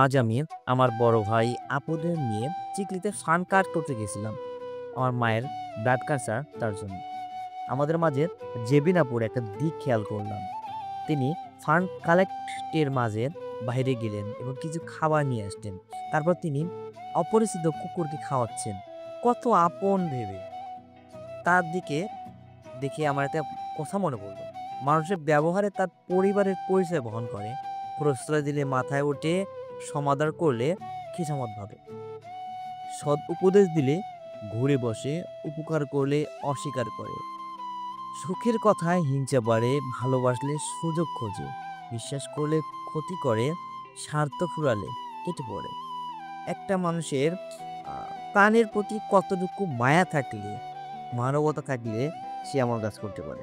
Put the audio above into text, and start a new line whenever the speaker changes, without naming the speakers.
আজ আমি আমার বড় ভাই আপুদের নিয়ে চিকলিতে ফান কার্ড করতে গেছিলাম আমার মায়ের ব্লাড ক্যান্সার তার জন্য। আমাদের মাঝে জেবিন আপুর একটা দিক খেয়াল করলাম। তিনি ফান্ড কালেক্টের মাঝে বাইরে গেলেন এবং কিছু খাবার নিয়ে আসতেন। তারপর তিনি অপরিচিত কুকুরকে খাওয়াচ্ছেন কত আপন ভেবে। তার দিকে দেখে আমার একটা কথা মনে পড়লো, মানুষের ব্যবহারে তার পরিবারের পরিচয় বহন করে। প্রশ্রয় দিলে মাথায় ওঠে, সমাদর করলে খিসামত ভাবে, সৎ উপদেশ দিলে ঘুরে বসে, উপকার করলে অস্বীকার করে। সুখের কথায় হিংসা বাড়ে, ভালোবাসলে সুযোগ খোঁজে, বিশ্বাস করলে ক্ষতি করে, স্বার্থ ফুরালে কেটে পড়ে। একটা মানুষের প্রাণের প্রতি কতটুকু মায়া থাকলে, মানবতা থাকলে সে এমন কাজ করতে পারে।